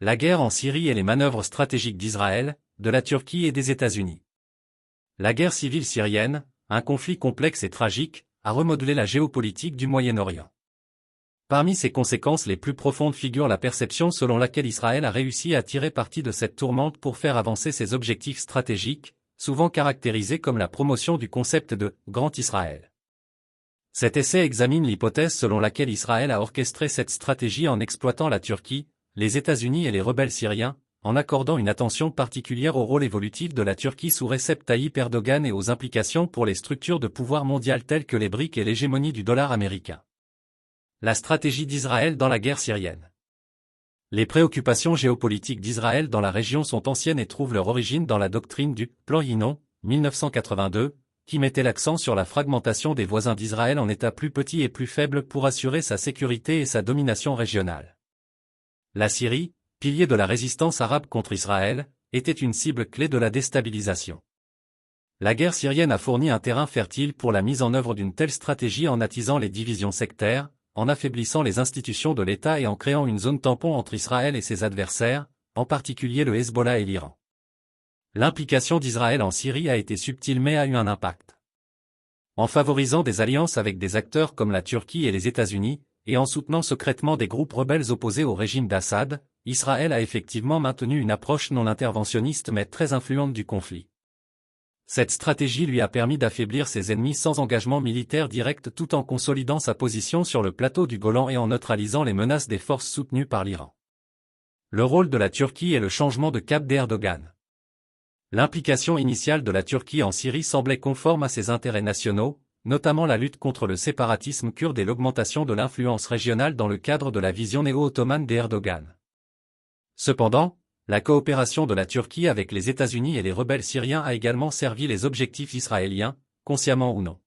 La guerre en Syrie et les manœuvres stratégiques d'Israël, de la Turquie et des États-Unis. La guerre civile syrienne, un conflit complexe et tragique, a remodelé la géopolitique du Moyen-Orient. Parmi ses conséquences les plus profondes figure la perception selon laquelle Israël a réussi à tirer parti de cette tourmente pour faire avancer ses objectifs stratégiques, souvent caractérisés comme la promotion du concept de « Grand Israël ». Cet essai examine l'hypothèse selon laquelle Israël a orchestré cette stratégie en exploitant la Turquie, les États-Unis et les rebelles syriens, en accordant une attention particulière au rôle évolutif de la Turquie sous Recep Tayyip Erdogan et aux implications pour les structures de pouvoir mondiales telles que les BRICS et l'hégémonie du dollar américain. La stratégie d'Israël dans la guerre syrienne. Les préoccupations géopolitiques d'Israël dans la région sont anciennes et trouvent leur origine dans la doctrine du Plan Yinon, 1982, qui mettait l'accent sur la fragmentation des voisins d'Israël en États plus petits et plus faibles pour assurer sa sécurité et sa domination régionale. La Syrie, pilier de la résistance arabe contre Israël, était une cible clé de la déstabilisation. La guerre syrienne a fourni un terrain fertile pour la mise en œuvre d'une telle stratégie en attisant les divisions sectaires, en affaiblissant les institutions de l'État et en créant une zone tampon entre Israël et ses adversaires, en particulier le Hezbollah et l'Iran. L'implication d'Israël en Syrie a été subtile mais a eu un impact. En favorisant des alliances avec des acteurs comme la Turquie et les États-Unis, et en soutenant secrètement des groupes rebelles opposés au régime d'Assad, Israël a effectivement maintenu une approche non interventionniste mais très influente du conflit. Cette stratégie lui a permis d'affaiblir ses ennemis sans engagement militaire direct tout en consolidant sa position sur le plateau du Golan et en neutralisant les menaces des forces soutenues par l'Iran. Le rôle de la Turquie et le changement de cap d'Erdogan. L'implication initiale de la Turquie en Syrie semblait conforme à ses intérêts nationaux, notamment la lutte contre le séparatisme kurde et l'augmentation de l'influence régionale dans le cadre de la vision néo-ottomane d'Erdogan. Cependant, la coopération de la Turquie avec les États-Unis et les rebelles syriens a également servi les objectifs israéliens, consciemment ou non.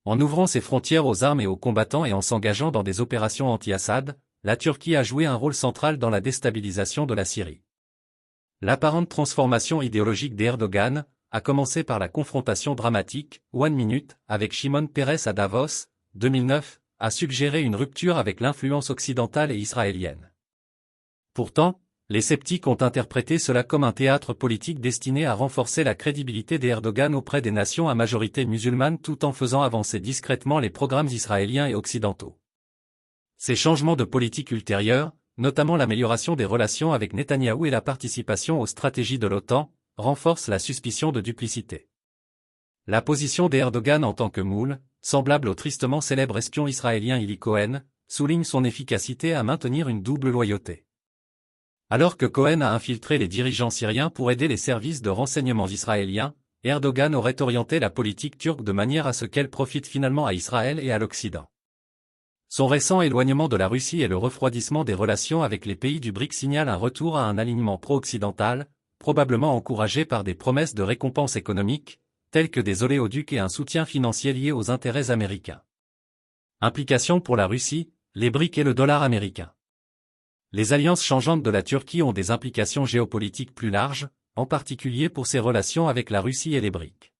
En ouvrant ses frontières aux armes et aux combattants et en s'engageant dans des opérations anti-Assad, la Turquie a joué un rôle central dans la déstabilisation de la Syrie. L'apparente transformation idéologique d'Erdogan, a commencé par la confrontation dramatique, One Minute, avec Shimon Peres à Davos, 2009, a suggéré une rupture avec l'influence occidentale et israélienne. Pourtant, les sceptiques ont interprété cela comme un théâtre politique destiné à renforcer la crédibilité d'Erdogan auprès des nations à majorité musulmane tout en faisant avancer discrètement les programmes israéliens et occidentaux. Ces changements de politique ultérieurs, notamment l'amélioration des relations avec Netanyahou et la participation aux stratégies de l'OTAN, renforcent la suspicion de duplicité. La position d'Erdogan en tant que moule, semblable au tristement célèbre espion israélien Eli Cohen, souligne son efficacité à maintenir une double loyauté. Alors que Cohen a infiltré les dirigeants syriens pour aider les services de renseignement israéliens, Erdogan aurait orienté la politique turque de manière à ce qu'elle profite finalement à Israël et à l'Occident. Son récent éloignement de la Russie et le refroidissement des relations avec les pays du BRICS signalent un retour à un alignement pro-occidental, probablement encouragé par des promesses de récompenses économiques, telles que des oléoducs et un soutien financier lié aux intérêts américains. Implications pour la Russie, les BRICS et le dollar américain. Les alliances changeantes de la Turquie ont des implications géopolitiques plus larges, en particulier pour ses relations avec la Russie et les BRICS.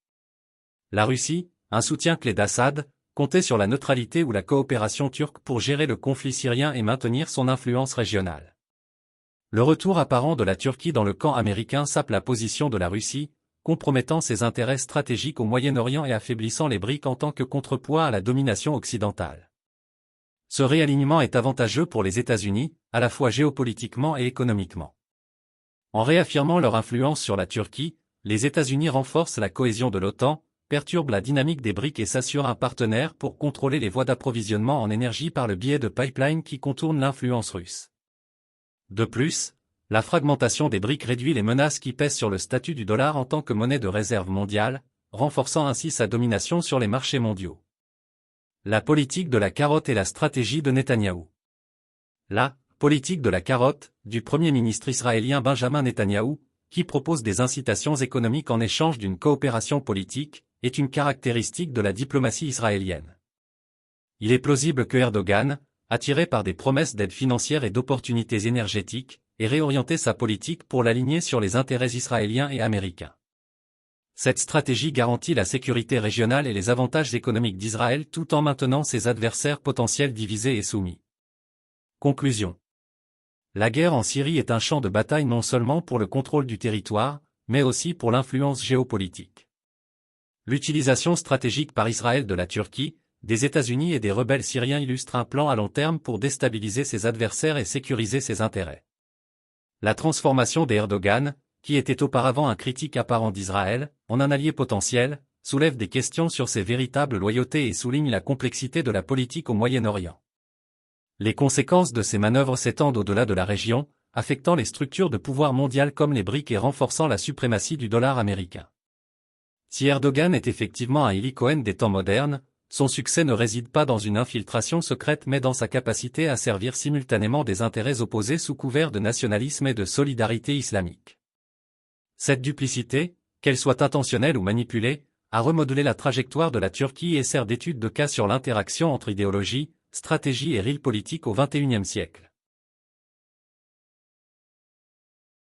La Russie, un soutien clé d'Assad, comptait sur la neutralité ou la coopération turque pour gérer le conflit syrien et maintenir son influence régionale. Le retour apparent de la Turquie dans le camp américain sape la position de la Russie, compromettant ses intérêts stratégiques au Moyen-Orient et affaiblissant les BRICS en tant que contrepoids à la domination occidentale. Ce réalignement est avantageux pour les États-Unis, à la fois géopolitiquement et économiquement. En réaffirmant leur influence sur la Turquie, les États-Unis renforcent la cohésion de l'OTAN, perturbent la dynamique des BRICS et s'assurent un partenaire pour contrôler les voies d'approvisionnement en énergie par le biais de pipelines qui contournent l'influence russe. De plus, la fragmentation des BRICS réduit les menaces qui pèsent sur le statut du dollar en tant que monnaie de réserve mondiale, renforçant ainsi sa domination sur les marchés mondiaux. La politique de la carotte et la stratégie de Netanyahou. La politique de la carotte, du Premier ministre israélien Benjamin Netanyahou, qui propose des incitations économiques en échange d'une coopération politique, est une caractéristique de la diplomatie israélienne. Il est plausible que Erdogan, attiré par des promesses d'aide financière et d'opportunités énergétiques, ait réorienté sa politique pour l'aligner sur les intérêts israéliens et américains. Cette stratégie garantit la sécurité régionale et les avantages économiques d'Israël tout en maintenant ses adversaires potentiels divisés et soumis. Conclusion. La guerre en Syrie est un champ de bataille non seulement pour le contrôle du territoire, mais aussi pour l'influence géopolitique. L'utilisation stratégique par Israël de la Turquie, des États-Unis et des rebelles syriens illustre un plan à long terme pour déstabiliser ses adversaires et sécuriser ses intérêts. La transformation d'Erdogan, qui était auparavant un critique apparent d'Israël, en un allié potentiel, soulève des questions sur ses véritables loyautés et souligne la complexité de la politique au Moyen-Orient. Les conséquences de ces manœuvres s'étendent au-delà de la région, affectant les structures de pouvoir mondiales comme les BRICS et renforçant la suprématie du dollar américain. Si Erdogan est effectivement un Eli Cohen des temps modernes, son succès ne réside pas dans une infiltration secrète mais dans sa capacité à servir simultanément des intérêts opposés sous couvert de nationalisme et de solidarité islamique. Cette duplicité, qu'elle soit intentionnelle ou manipulée, a remodelé la trajectoire de la Turquie et sert d'étude de cas sur l'interaction entre idéologie, stratégie et realpolitik au XXIe siècle.